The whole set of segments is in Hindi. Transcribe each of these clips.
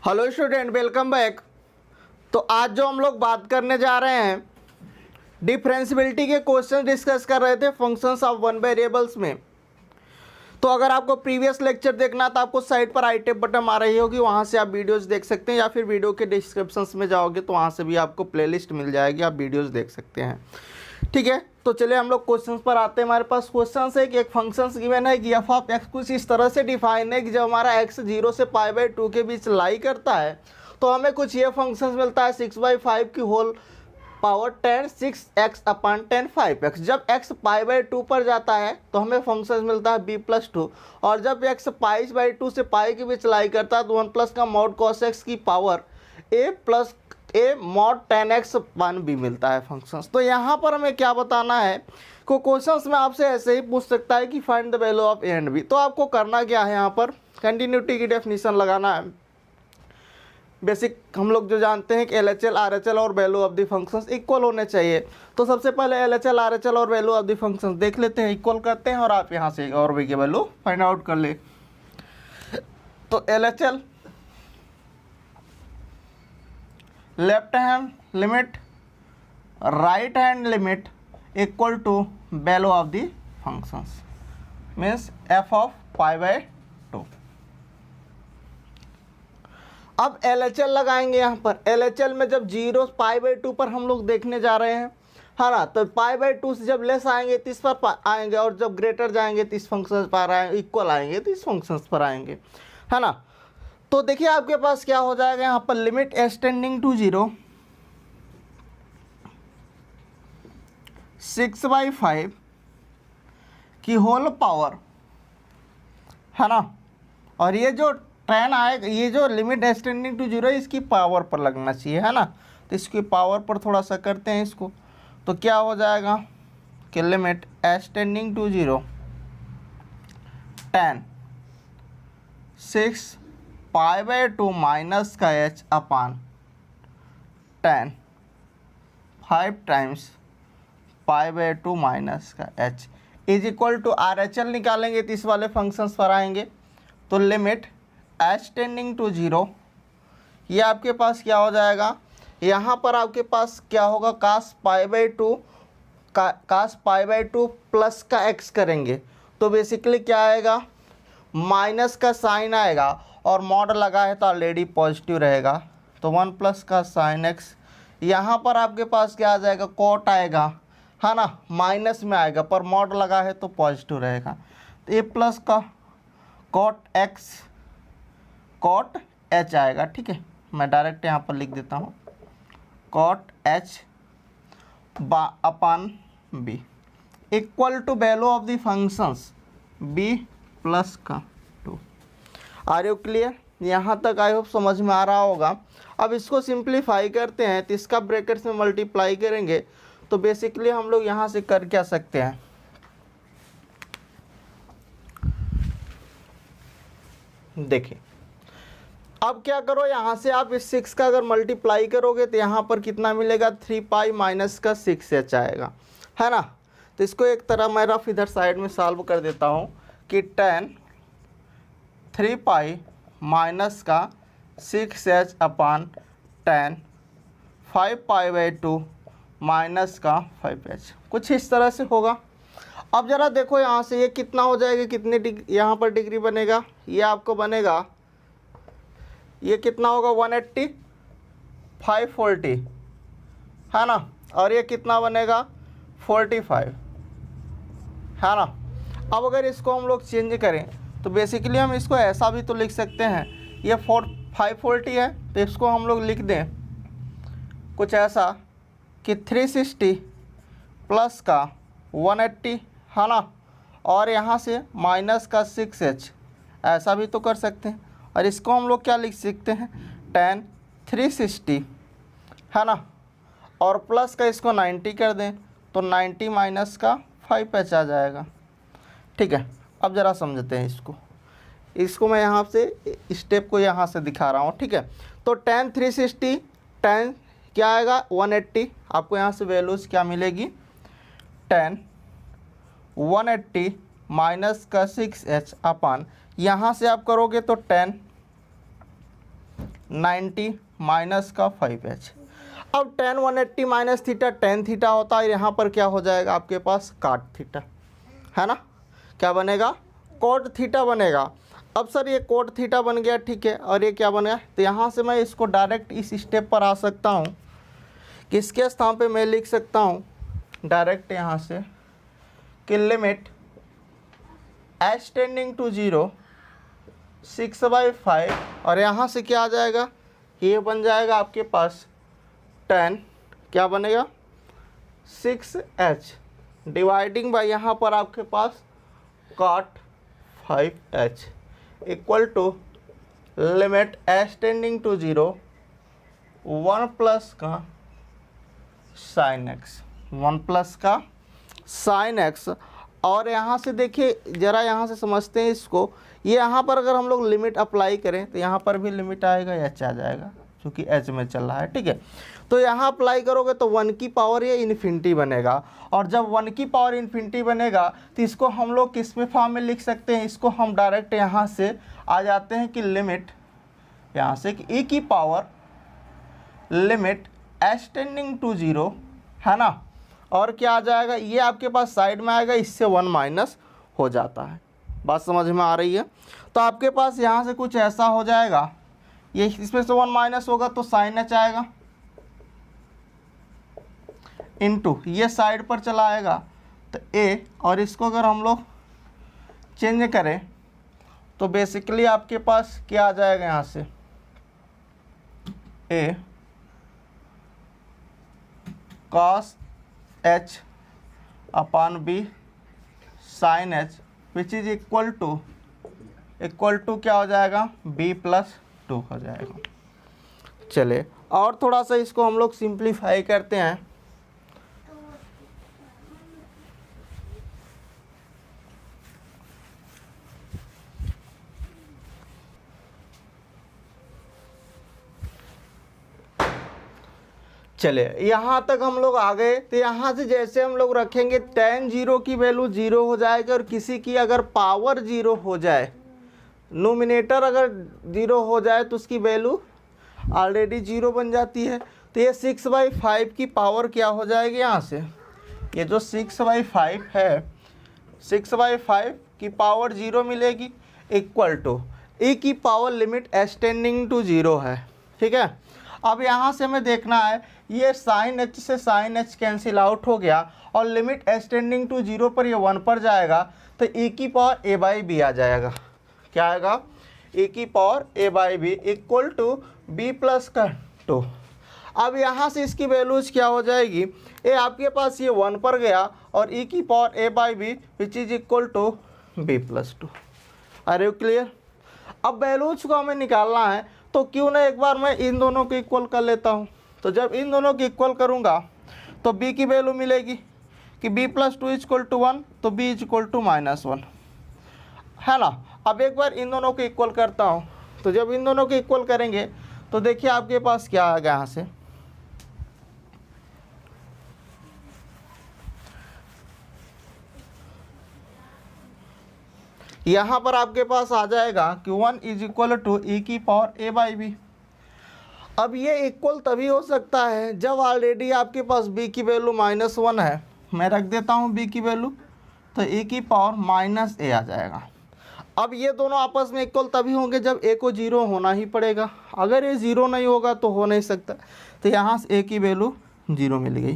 Hello student, welcome back. तो आज जो हम लोग बात करने जा रहे हैं, डिफरेंशियबिलिटी के क्वेश्चन डिस्कस कर रहे थे फंक्शंस ऑफ वन वेरिएबल्स में। तो अगर आपको प्रीवियस लेक्चर देखना तो आपको साइड पर आई टैब बटन आ रही होगी, वहाँ से आप वीडियोस देख सकते हैं, या फिर वीडियो के डिस्क्रिप्शंस में जाओगे तो वहाँ से भी आपको प्लेलिस्ट मिल जाएगी, आप वीडियोस देख सकते हैं। ठीक है, तो चलिए हम लोग क्वेश्चंस पर आते हैं। हमारे पास क्वेश्चन है कि एक फंक्शंस गिवन है कि एफ ऑफ एक्स कुछ इस तरह से डिफाइन है कि जब हमारा एक्स 0 से π/2 के बीच लाई करता है तो हमें कुछ ये फंक्शंस मिलता है 6/5 की होल पावर 10 6x/10 5x। जब x π/2 पर जाता है तो हमें फंक्शन मिलता है b+2, और जब x π/2 से पाई के बीच लाई करता है तो 1+ का मॉड cos x की पावर a mod 10x भी मिलता है फंक्शंस। तो यहाँ पर हमें क्या बताना है, को क्वेश्चंस में आपसे ऐसे ही पूछ सकता है कि find the value of a and b. तो आपको करना क्या है, यहाँ पर कंटिन्यूटी की डेफिनेशन लगाना है। बेसिक हम लोग जो जानते हैं कि LHL RHL और value of the functions equal होने चाहिए। तो सबसे पहले LHL RHL और वैल्यू ऑफ द फंक्शंस देख लेते हैं, इक्वल करते हैं, और आप यहाँ से और भी की वैल्यू फाइंड आउट कर ले। तो LHL left hand limit right hand limit equal to value of the functions means f of π/2। अब LHL लगाएंगे यहाँ पर। LHL में जब 0 π/2 पर हम लोग देखने जा रहे हैं, है ना, तो π/2 से जब लेस आएंगे तो इस पर आएंगे, और जब ग्रेटर जाएंगे तो इस फंक्शन पर आएंगे, इक्वल आएंगे तो इस फंक्शन पर आएंगे, है ना। तो देखिए आपके पास क्या हो जाएगा यहाँ पर, लिमिट s टेंडिंग टू 0 6/5 की होल पावर, है ना, और ये जो 10 आएगा, ये जो लिमिट s टेंडिंग टू 0 इसकी पावर पर लगना चाहिए, है ना। तो इसकी पावर पर थोड़ा सा करते हैं इसको, तो क्या हो जाएगा कि limit s tending to 0 10 6 π/2 minus का h अपान 10 5 टाइम्स π/2 माइनस का h is equal to RHL निकालेंगे तो इस वाले फंक्शंस पर आएंगे। तो लिमिट h टेंडिंग टू 0, ये आपके पास क्या हो जाएगा, यहाँ पर आपके पास क्या होगा, cos π/2 प्लस का x करेंगे तो बेसिकली क्या आएगा, माइनस का साइन आएगा, और मॉड लगा है तो ऑलरेडी पॉजिटिव रहेगा, तो 1+ का साइन x। यहाँ पर आपके पास क्या आ जाएगा, कॉट आएगा, है ना, माइनस में आएगा, पर मॉड लगा है तो पॉजिटिव रहेगा, तो a+ का कॉट h आएगा। ठीक है, मैं डायरेक्ट यहाँ पर लिख देता हूँ, cot h upon b equal to value of the functions b+ का 2। Are you clear? यहाँ तक आई होप समझ में आ रहा होगा। अब इसको सिंप्लीफाई करते हैं तो इसका ब्रैकेट्स में मल्टीप्लाई करेंगे तो बेसिकली हम लोग यहाँ से कर क्या सकते हैं, देखिए अब क्या करो, यहाँ से आप इस 6 का अगर मल्टीप्लाई करोगे तो यहाँ पर कितना मिलेगा, 3π माइनस का 6h आएगा, है ना। तो इसको एक तरह मैं रफ इधर साइड में सॉल्व कर देता हूँ कि 10 3π माइनस का 6h अपान 10 5π/2 माइनस का 5h, कुछ इस तरह से होगा। अब ज़रा देखो यहाँ से ये कितना हो जाएगा, कितने डिग्री यहाँ पर डिग्री बनेगा, ये आपको बनेगा, ये कितना होगा 180 540, है ना, और ये कितना बनेगा 45, है ना। अब अगर इसको हम लोग चेंज करें तो बेसिकली हम इसको ऐसा भी तो लिख सकते हैं, ये 540 है तो इसको हम लोग लिख दें कुछ ऐसा कि 360 प्लस का 180, है ना, और यहाँ से माइनस का 6h, ऐसा भी तो कर सकते हैं। और इसको हम लोग क्या लिख सकते हैं, 10 360, है ना, और प्लस का इसको 90 कर दें तो 90 माइनस का 5h आ जाएगा। ठीक है, अब ज़रा समझते हैं इसको मैं यहाँ से स्टेप को यहाँ से दिखा रहा हूँ। ठीक है, तो 10 360 10 क्या आएगा 180, आपको यहाँ से वैल्यूज़ क्या मिलेगी, 10 180 माइनस का 6h अपान, यहाँ से आप करोगे तो 10 90 माइनस का 5h। अब tan 180 minus theta tan theta होता है, यहाँ पर क्या हो जाएगा आपके पास cot थीटा, है ना। क्या बनेगा, cot थीटा बनेगा। अब सर ये cot थीटा बन गया, ठीक है, और ये क्या बनेगा, तो यहाँ से मैं इसको डायरेक्ट इस स्टेप पर आ सकता हूँ, किसके स्थान पे मैं लिख सकता हूँ डायरेक्ट यहाँ से कि लिमिट h टेंडिंग टू 0 6/5, और यहाँ से क्या आ जाएगा, ये बन जाएगा आपके पास tan, क्या बनेगा 6h डिवाइडिंग बाय यहाँ पर आपके पास cot 5h equal to limit h tending to 0 1 plus का sin x, 1 प्लस का sin x। और यहाँ से देखिए ज़रा, यहाँ से समझते हैं इसको, ये यहाँ पर अगर हम लोग लिमिट अप्लाई करें तो यहाँ पर भी लिमिट आएगा, h आ जाएगा क्योंकि h में चल रहा है, ठीक है। तो यहाँ अप्लाई करोगे तो 1 की पावर ये इन्फिनिटी बनेगा, और जब 1 की पावर इन्फिनिटी बनेगा तो इसको हम लोग किस में फॉर्म में लिख सकते हैं, इसको हम डायरेक्ट यहाँ से आ जाते हैं कि लिमिट यहाँ से कि e की power limit h tending to 0, है ना, और क्या आ जाएगा, ये आपके पास साइड में आएगा, इससे 1 माइनस हो जाता है। बात समझ में आ रही है। तो आपके पास यहाँ से कुछ ऐसा हो जाएगा, ये इसमें से 1 माइनस होगा तो साइन h आएगा, इनटू ये साइड पर चला आएगा तो a, और इसको अगर हम लोग चेंज करें तो बेसिकली आपके पास क्या आ जाएगा, यहाँ से a cos h upon b sin h which is equal to क्या हो जाएगा, b प्लस 2 हो जाएगा। चले और थोड़ा सा इसको हम लोग सिंप्लीफाई करते हैं। चले यहाँ तक हम लोग आ गए, तो यहाँ से जैसे हम लोग रखेंगे tan 0 की वैल्यू 0 हो जाएगी, और किसी की अगर पावर 0 हो जाए, नोमिनेटर अगर 0 हो जाए तो उसकी वैल्यू ऑलरेडी 0 बन जाती है। तो ये 6/5 की पावर क्या हो जाएगी, यहाँ से ये जो 6/5 है, 6/5 की पावर 0 मिलेगी, इक्वल टू e की power limit h tending to 0 है, ठीक है। अब यहाँ से हमें देखना है, ये साइन h से साइन h कैंसिल आउट हो गया, और लिमिट h टेंडिंग टू 0 पर ये 1 पर जाएगा, तो e की पावर a/b आ जाएगा। क्या आएगा, e की power a/b equal to b plus का 2। अब यहाँ से इसकी वैल्यूज क्या हो जाएगी, ए आपके पास ये 1 पर गया, और e की power a/b which is equal to b plus 2। Are you clear. अब वैल्यूज को हमें निकालना है, तो क्यों ना एक बार मैं इन दोनों को इक्वल कर लेता हूँ। तो जब इन दोनों को इक्वल करूँगा तो b की वैल्यू मिलेगी कि b plus 2 is equal to 1, तो b इज इक्वल टू -1, है ना। अब एक बार इन दोनों को इक्वल करता हूँ, तो जब इन दोनों को इक्वल करेंगे तो देखिए आपके पास क्या आ गया, यहाँ से यहाँ पर आपके पास आ जाएगा कि 1 इज इक्वल टू e की पावर a/b। अब ये इक्वल तभी हो सकता है जब ऑलरेडी आपके पास b की वैल्यू -1 है। मैं रख देता हूँ b की वैल्यू, तो e की पावर -a आ जाएगा। अब ये दोनों आपस में इक्वल तभी होंगे जब a को 0 होना ही पड़ेगा, अगर ये 0 नहीं होगा तो हो नहीं सकता। तो यहाँ से a की वैल्यू 0 मिल गई,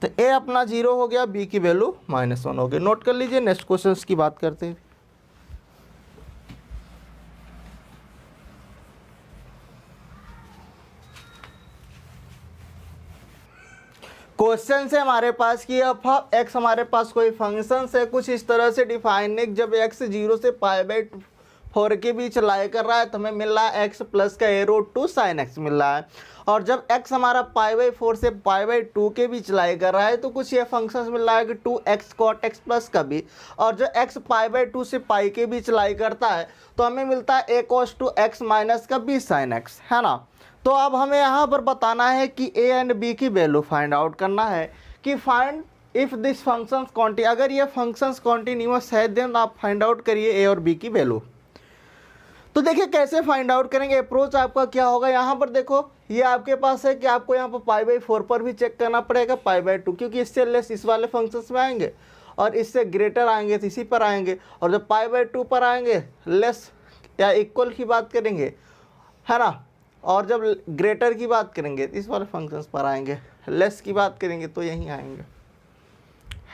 तो a अपना 0 हो गया, b की वैल्यू -1 हो गई। नोट कर लीजिए, नेक्स्ट क्वेश्चन की बात करते हैं। क्वेश्चन से हमारे पास कि अब x हमारे पास कोई फंक्शन है कुछ इस तरह से डिफाइन है, जब x 0 से π/4 के बीच लाई कर रहा है तो हमें मिल रहा है x प्लस का a√2 sin x मिल रहा है, और जब x हमारा π/4 से π/2 के बीच लाई कर रहा है तो कुछ ये फंक्शन मिल रहा है कि 2x cot x प्लस का भी, और जो x π/2 से पाई के बीच लाई करता है तो हमें मिलता है a cos 2x माइनस का b sin x, है ना। तो अब हमें यहाँ पर बताना है कि a एंड b की वैल्यू फाइंड आउट करना है कि find if this functions continue, अगर ये फंक्शंस कॉन्टिन्यूअस है देन आप फाइंड आउट करिए a और b की वैल्यू। तो देखिए कैसे फाइंड आउट करेंगे। अप्रोच आपका क्या होगा, यहाँ पर देखो ये आपके पास है कि आपको यहाँ पर π/4 पर भी चेक करना पड़ेगा π/2, क्योंकि इससे लेस इस वाले फंक्शंस में आएंगे और इससे ग्रेटर आएंगे तो इसी पर आएंगे, और जब π/2 पर आएंगे लेस या इक्वल की बात करेंगे, है ना, और जब ग्रेटर की बात करेंगे तो इस वाले फंक्शंस पर आएंगे, लेस की बात करेंगे तो यहीं आएंगे,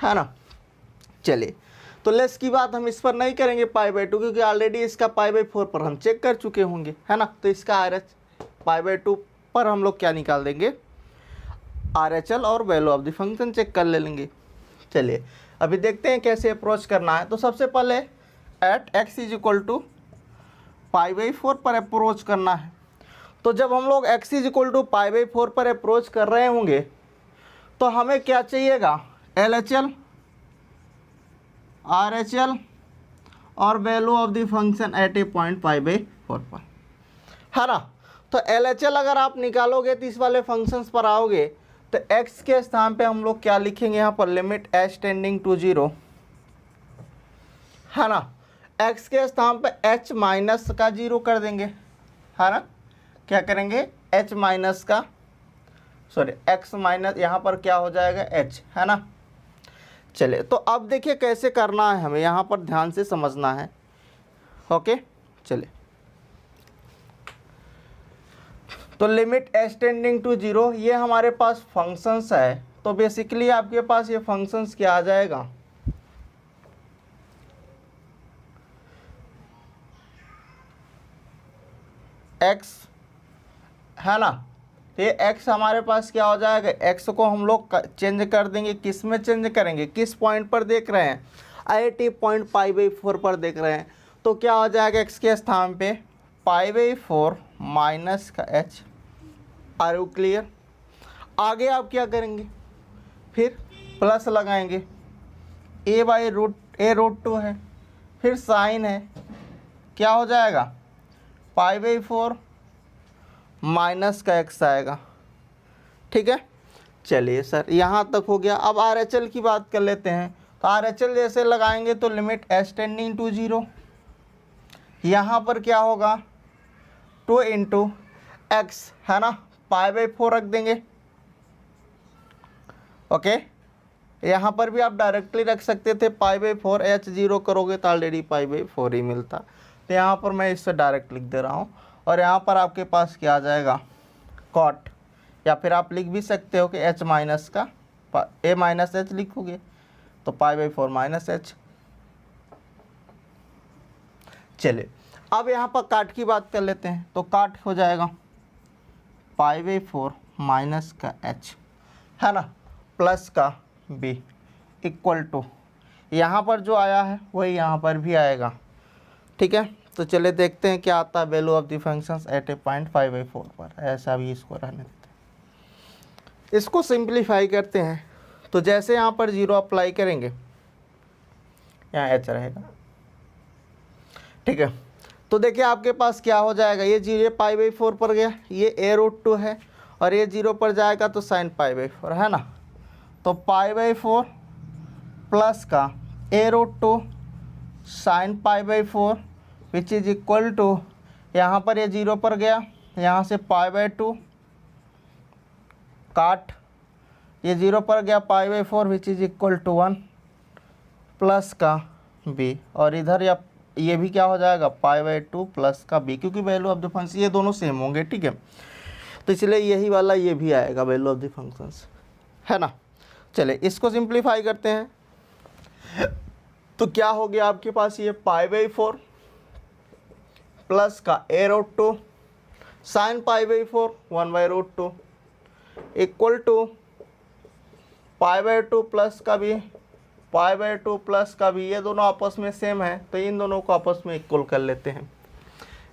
है ना। चलिए, तो लेस की बात हम इस पर नहीं करेंगे π/2, क्योंकि ऑलरेडी इसका π/4 पर हम चेक कर चुके होंगे, है ना। तो इसका RH π/2 पर हम लोग क्या निकाल देंगे, RHL और value of the function check कर ले लेंगे। चलिए अभी देखते हैं कैसे अप्रोच करना है। तो सबसे पहले at x is equal to π/4 पर अप्रोच करना है। तो जब हम लोग x इज इक्वल टू π/4 पर अप्रोच कर रहे होंगे तो हमें क्या चाहिएगा, LHL, RHL और value of the function at a point π/4 पर, है ना। तो LHL अगर आप निकालोगे तो इस वाले फंक्शंस पर आओगे तो x के स्थान पे हम लोग क्या लिखेंगे, यहाँ पर लिमिट h टेंडिंग टू 0, है ना। x के स्थान पे h माइनस का 0 कर देंगे, है ना। क्या करेंगे, h माइनस का x माइनस, यहाँ पर क्या हो जाएगा h, है ना। चलिए तो अब देखिए कैसे करना है, हमें यहाँ पर ध्यान से समझना है। ओके, चलिए तो लिमिट h टेंडिंग टू 0, ये हमारे पास फंक्शंस है। तो बेसिकली आपके पास ये फंक्शंस क्या आ जाएगा, x, है ना। ये x हमारे पास क्या हो जाएगा, x को हम लोग चेंज कर देंगे, किस में चेंज करेंगे, किस पॉइंट पर देख रहे हैं, IIT पॉइंट π/4 पर देख रहे हैं। तो क्या हो जाएगा, x के स्थान पे π/4 माइनस का h। Are you clear. आगे आप क्या करेंगे, फिर प्लस लगाएंगे, a/√2 है, फिर साइन है, क्या हो जाएगा π/4 माइनस का x आएगा, ठीक है। चलिए सर यहाँ तक हो गया। अब RHL की बात कर लेते हैं। तो RHL जैसे लगाएंगे तो लिमिट h टेंडिंग टू 0, यहाँ पर क्या होगा 2 × x, है ना, π/4 रख देंगे। ओके, यहाँ पर भी आप डायरेक्टली रख सकते थे π/4, h 0 करोगे तो ऑलरेडी π/4 ही मिलता। तो यहाँ पर मैं इससे डायरेक्ट लिख दे रहा हूँ, और यहाँ पर आपके पास क्या आ जाएगा कॉट, या फिर आप लिख भी सकते हो कि h माइनस का a माइनस h लिखोगे तो π/4 माइनस h। चलिए अब यहाँ पर काट की बात कर लेते हैं। तो काट हो जाएगा π/4 माइनस का h, है ना, प्लस का b इक्वल टू, यहाँ पर जो आया है वही यहाँ पर भी आएगा, ठीक है। तो चलिए देखते हैं क्या आता है, value of the functions at a point π/4 पर। ऐसा भी इसको रहने देते हैं, इसको सिंप्लीफाई करते हैं। तो जैसे यहाँ पर 0 अप्लाई करेंगे, यहाँ h रहेगा, ठीक है। तो देखिए आपके पास क्या हो जाएगा, ये 0 π/4 पर गया, ये a√2 है, और ये 0 पर जाएगा तो साइन π/4, है ना। तो π/4 प्लस का a√2 sine π/4 which is equal to, यहाँ पर ये 0 पर गया, यहाँ से π/2 काट, ये 0 पर गया π/4 which is equal to 1 plus का b, और इधर या ये भी क्या हो जाएगा π/2 प्लस का b, क्योंकि वैल्यू ऑफ द फंक्शन ये दोनों सेम होंगे, ठीक है। तो इसलिए यही वाला ये भी आएगा वैल्यू ऑफ द फंक्शंस, है ना। चले इसको सिंप्लीफाई करते हैं। तो क्या हो गया आपके पास, ये π/4 प्लस का a√2 sine π/4 1/√2 equal to π/2 plus का भी π/2 प्लस का भी, ये दोनों आपस में सेम है तो इन दोनों को आपस में इक्वल कर लेते हैं,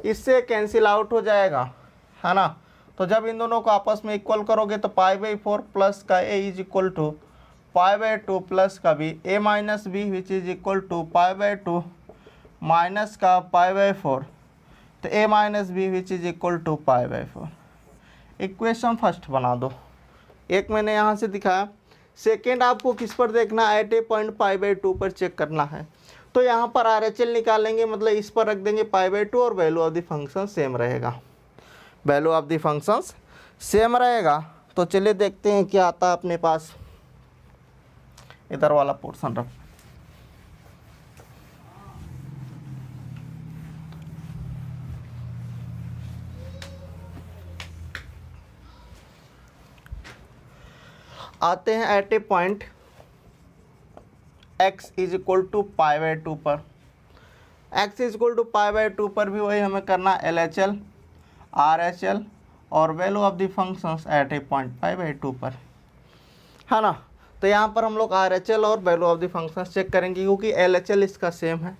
इससे कैंसिल आउट हो जाएगा, है ना। तो जब इन दोनों को आपस में इक्वल करोगे तो π/4 प्लस का a is equal to π/2 plus का b a minus b which is equal to π/2 minus का π/4, तो a minus B which is equal to π/4। Equation first बना दो, एक मैंने यहाँ से दिखाया। सेकेंड आपको किस पर देखना है, एट ए पॉइंट π/2 पर चेक करना है। तो यहाँ पर RHL निकालेंगे, मतलब इस पर रख देंगे π/2 और value of the function same रहेगा, value of the functions same रहेगा। तो चलिए देखते हैं क्या आता है अपने पास। इधर वाला पोर्शन रख, आते हैं at a point x is equal to π/2 पर। x इज इक्वल टू π/2 पर भी वही हमें करना LHL RHL और value of the functions at a point π/2 पर, है ना। तो यहाँ पर हम लोग RHL और value of the functions check करेंगे, क्योंकि LHL इसका सेम है,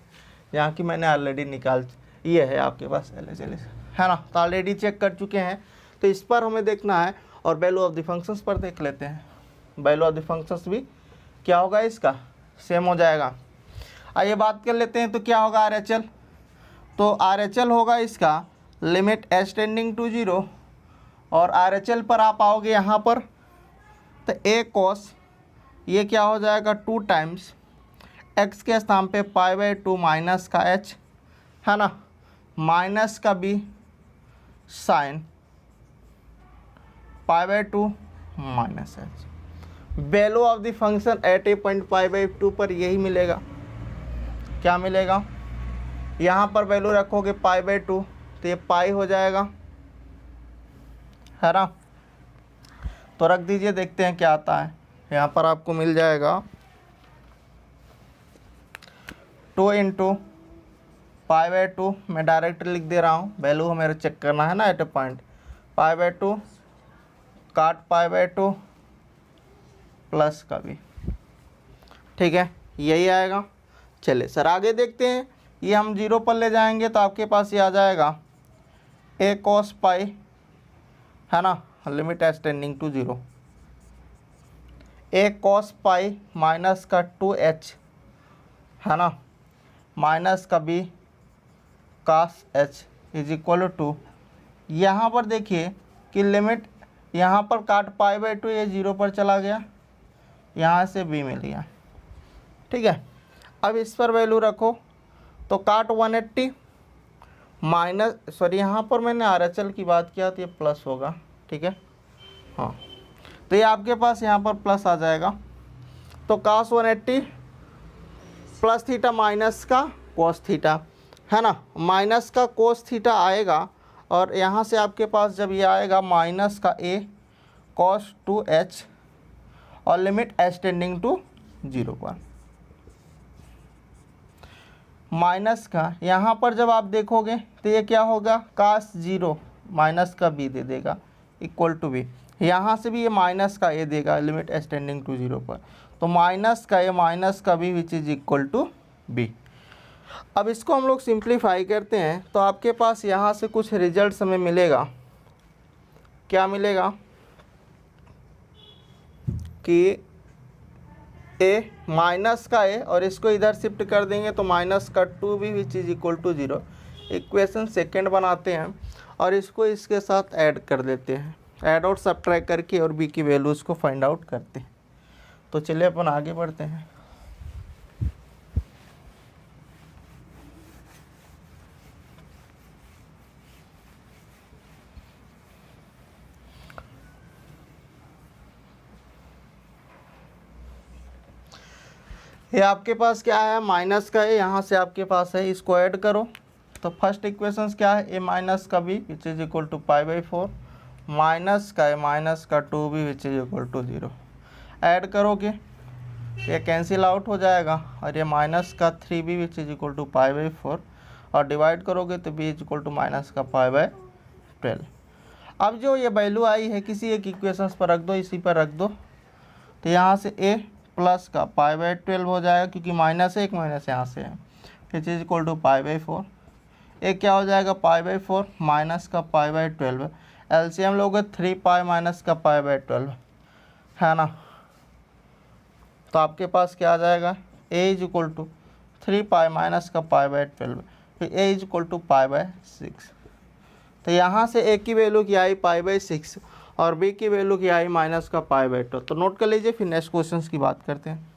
यहाँ की मैंने ऑलरेडी निकाल, ये है आपके पास LHL, है ना, तो ऑलरेडी चेक कर चुके हैं। तो इस पर हमें देखना है और वैल्यू ऑफ द फंक्शंस पर देख लेते हैं। वैल्यू ऑफ द फंक्शंस भी क्या होगा, इसका सेम हो जाएगा। आइए बात कर लेते हैं, तो क्या होगा RHL, तो RHL होगा इसका लिमिट h टेंडिंग टू 0, और RHL पर आप आओगे यहाँ पर तो a cos, ये क्या हो जाएगा 2 टाइम्स x के स्थान पे π/2 माइनस का h, है ना, माइनस का b sine π/2 minus h। Value of the function at a point π/2 पर यही मिलेगा। क्या मिलेगा, यहाँ पर वैल्यू रखोगे π/2 तो ये पाई हो जाएगा, है ना। तो रख दीजिए, देखते हैं क्या आता है। यहाँ पर आपको मिल जाएगा 2 इंटू π/2, मैं डायरेक्ट लिख दे रहा हूँ, वैल्यू हमें चेक करना है ना एट ए पॉइंट, π/2 काट π/2 प्लस का भी, ठीक है, यही आएगा। चलिए सर आगे देखते हैं, ये हम 0 पर ले जाएंगे तो आपके पास ये आ जाएगा a cos π, है ना, limit h tending to 0, a cos π minus का 2h, है ना, माइनस का b cos h is equal to, यहाँ पर देखिए कि लिमिट, यहाँ पर काट π/2 ये 0 पर चला गया, यहाँ से b मिल गया, ठीक है। अब इस पर वैल्यू रखो तो काट 180 माइनस, सॉरी यहाँ पर मैंने RHL की बात किया तो ये प्लस होगा, ठीक है, हाँ, तो ये आपके पास यहाँ पर प्लस आ जाएगा। तो cos 180 प्लस थीटा माइनस का cos थीटा, है ना, माइनस का cos थीटा आएगा, और यहाँ से आपके पास जब ये आएगा माइनस का a cos 2h और लिमिट h टेंडिंग टू 0 पर, माइनस का यहाँ पर जब आप देखोगे तो ये क्या होगा cos 0 माइनस का b दे देगा इक्वल टू b, यहाँ से भी ये माइनस का a देगा लिमिट h टेंडिंग टू 0 पर, तो माइनस का a माइनस का b which is equal to b। अब इसको हम लोग सिंप्लीफाई करते हैं तो आपके पास यहाँ से कुछ रिजल्ट हमें मिलेगा। क्या मिलेगा कि a माइनस का a और इसको इधर शिफ्ट कर देंगे तो माइनस का 2b which is equal to 0। Equation second बनाते हैं और इसको इसके साथ ऐड कर देते हैं, ऐड और सब्ट्रैक्ट करके और b की वैल्यूज़ को फाइंड आउट करते हैं। तो चलिए अपन आगे बढ़ते हैं। ये आपके पास क्या है, माइनस का है, यहाँ से आपके पास है, इसको ऐड करो तो फर्स्ट इक्वेशंस क्या है, a माइनस का b which is equal to π/4 minus का a माइनस का 2b which is equal to 0। Add करोगे ये कैंसिल आउट हो जाएगा और ये माइनस का 3b which is equal to π/4 और डिवाइड करोगे तो b is equal to minus का π/12। अब जो ये वैल्यू आई है किसी एक इक्वेशंस पर रख दो, इसी पर रख दो, तो यहाँ से a प्लस का π/12 हो जाएगा क्योंकि माइनस एक माइनस यहाँ से है, विच इज इक्वल टू π/4। एक क्या हो जाएगा π/4 माइनस का π/12, एलसीएम लोगे 3π माइनस का π/12, है ना। तो आपके पास क्या आ जाएगा, a is equal to 3π minus का π/12, फिर a इज इक्वल टू π/6। तो यहाँ से a की वैल्यू की आई π/6 और b की वैल्यू की आई माइनस का π/2। तो नोट कर लीजिए, फिर नेक्स्ट क्वेश्चन की बात करते हैं।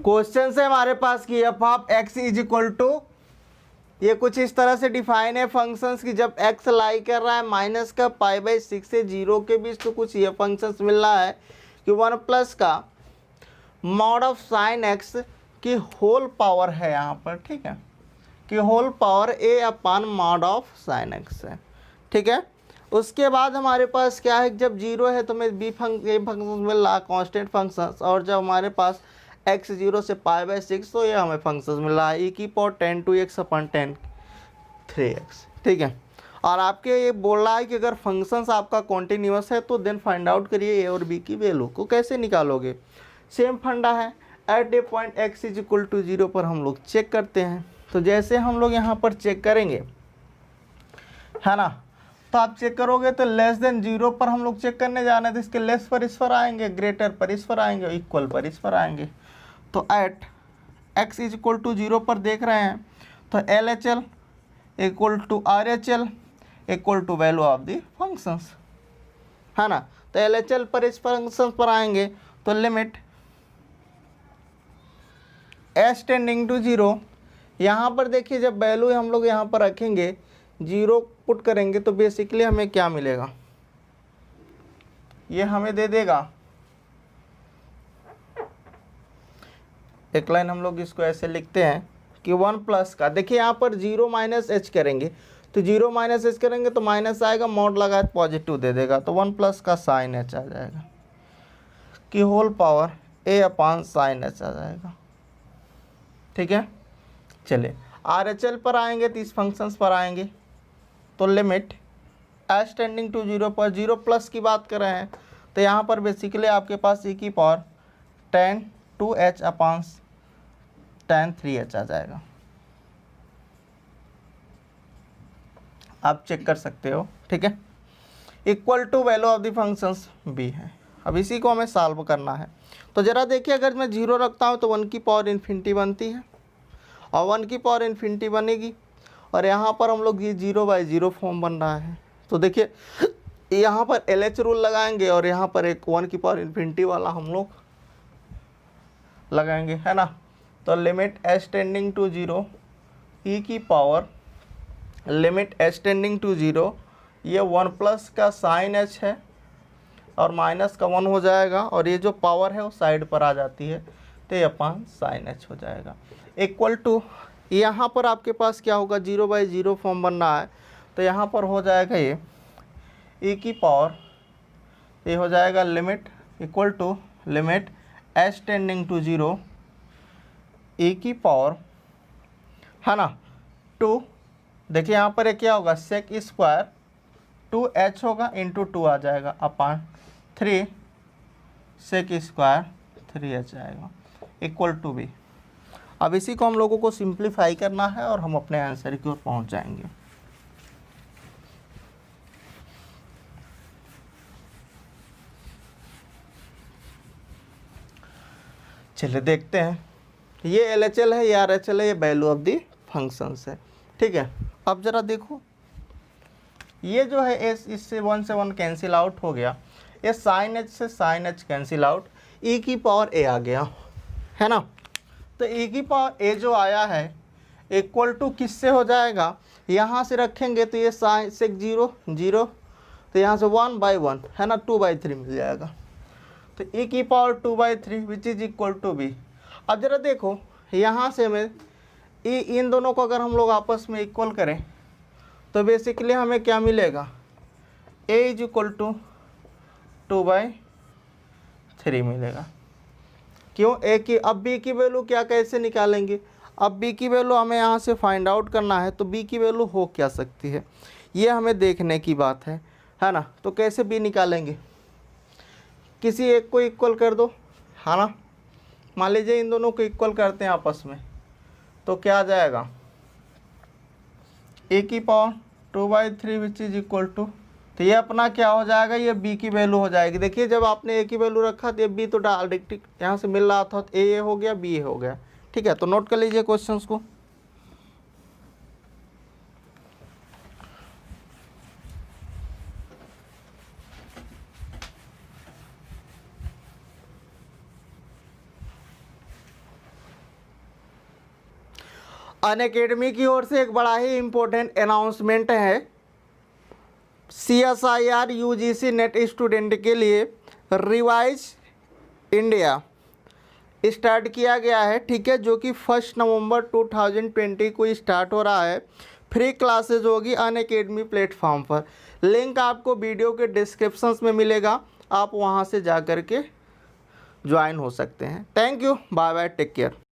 क्वेश्चन से हमारे पास कि f of x is equal to, ये कुछ इस तरह से डिफाइन है फंक्शंस की, जब x लाई कर रहा है माइनस का π/6 से 0 के बीच, तो कुछ ये फंक्शंस मिल रहा है कि 1 प्लस का मॉड ऑफ साइन x की होल पावर है यहाँ पर, ठीक है, कि whole power a upon mod of sine x है, ठीक है। उसके बाद हमारे पास क्या है, जब 0 है तो हमें बी फंक्शन मिल रहा है कांस्टेंट फंक्शंस, और जब हमारे पास x 0 से π/6 तो ये हमें फंक्शंस मिल रहा है e की पावर 10 2x अपन 10 3x, ठीक है। और आपके ये बोल रहा है कि अगर फंक्शंस आपका कॉन्टिन्यूअस है तो देन फाइंड आउट करिए a और b की वैल्यू को कैसे निकालोगे। सेम फंडा है, at a point x is equal to 0 पर हम लोग चेक करते हैं। तो जैसे हम लोग यहाँ पर चेक करेंगे, है ना, तो आप चेक करोगे तो लेस देन 0 पर हम लोग चेक करने जाना है, तो इसके लेस पर इस पर आएंगे, ग्रेटर पर इस पर आएंगे, इक्वल पर इस पर आएंगे। तो at x is equal to 0 पर देख रहे हैं तो LHL equal to RHL equal to value of the functions, है ना। तो LHL पर इस फंक्शन पर आएंगे तो लिमिट s टेंडिंग टू 0, यहाँ पर देखिए जब वैल्यू हम लोग यहाँ पर रखेंगे 0 पुट करेंगे तो बेसिकली हमें क्या मिलेगा, ये हमें दे देगा, एक लाइन हम लोग इसको ऐसे लिखते हैं कि 1 प्लस का, देखिए यहाँ पर 0 माइनस h करेंगे तो 0 माइनस h करेंगे तो माइनस आएगा, मॉड लगा पॉजिटिव दे देगा, तो 1 प्लस का साइन h आ जाएगा कि whole power a upon sine h आ जाएगा, ठीक है। चलिए RHL पर आएंगे तो इस फंक्शंस पर आएंगे तो लिमिट s टेंडिंग टू 0 पर 0 प्लस की बात कर रहे हैं तो यहाँ पर बेसिकली आपके पास e की power 10 2h upon tan 3h आ जाएगा, आप चेक कर सकते हो, ठीक है। Equal to value of the functions b है। अब इसी को हमें सॉल्व करना है, तो ज़रा देखिए अगर मैं 0 रखता हूँ तो 1 की पावर इन्फिनिटी बनती है और 1 की पावर इन्फिनिटी बनेगी, और यहाँ पर हम लोग ये 0/0 फॉर्म बन रहा है। तो देखिए यहाँ पर LH रूल लगाएंगे और यहाँ पर एक 1 की पावर इन्फिनिटी वाला हम लोग लगाएंगे, है ना। तो limit s tending to 0 e की power limit s tending to 0, ये 1 प्लस का साइन h है और माइनस का 1 हो जाएगा, और ये जो पावर है वो साइड पर आ जाती है तो ये अपान साइन h हो जाएगा, इक्वल टू यहाँ पर आपके पास क्या होगा, 0/0 फॉर्म बन रहा है तो यहाँ पर हो जाएगा ये e की पावर, ये हो जाएगा limit equal to limit s tending to 0 e की पावर, है ना, 2, देखिए यहाँ पर क्या होगा, सेक स्क्वायर 2h होगा इंटू 2 आ जाएगा अपान 3 सेक स्क्वायर 3h आएगा इक्वल टू b। अब इसी को हम लोगों को सिंप्लीफाई करना है और हम अपने आंसर की ओर पहुँच जाएंगे। चलिए देखते हैं, ये LHL है, ये RHL है, ये वैल्यू ऑफ दी फंक्शंस है, ठीक है। अब ज़रा देखो ये जो है एस, इससे 1 से 1 कैंसिल आउट हो गया, ये साइन h से sine h cancel out, e की पावर a आ गया, है ना। तो e की पावर a जो आया है इक्वल टू किससे हो जाएगा, यहाँ से रखेंगे तो ये साइन सेक 0 0, तो यहाँ से 1/1 है ना, 2/3 मिल जाएगा, तो e की power 2/3 which is equal to b। अब ज़रा देखो यहाँ से हमें इन दोनों को अगर हम लोग आपस में इक्वल करें तो बेसिकली हमें क्या मिलेगा, a इज इक्वल टू 2/3 मिलेगा। क्यों, a की, अब b की वैल्यू क्या कैसे निकालेंगे, अब b की वैल्यू हमें यहाँ से फाइंड आउट करना है, तो b की वैल्यू हो क्या सकती है ये हमें देखने की बात है ना। तो कैसे b निकालेंगे, किसी एक को इक्वल कर दो, है ना, मान लीजिए इन दोनों को इक्वल करते हैं आपस में तो क्या आ जाएगा, a की power 2/3 which is equal to, तो ये अपना क्या हो जाएगा, ये b की वैल्यू हो जाएगी। देखिए जब आपने a की वैल्यू रखा तो ये b तो डायरेक्ट यहाँ से मिल रहा था, तो a हो गया b हो गया, ठीक है। तो नोट कर लीजिए क्वेश्चंस को। अनअकैडमी की ओर से एक बड़ा ही इम्पोर्टेंट अनाउंसमेंट है। CSIR UGC नेट स्टूडेंट के लिए रिवाइज इंडिया स्टार्ट किया गया है, ठीक है, जो कि 1 नवंबर 2020 को स्टार्ट हो रहा है। फ्री क्लासेज होगी अनअकैडमी प्लेटफॉर्म पर। लिंक आपको वीडियो के डिस्क्रिप्शन में मिलेगा, आप वहां से जा कर के ज्वाइन हो सकते हैं। Thank you, bye bye, take care.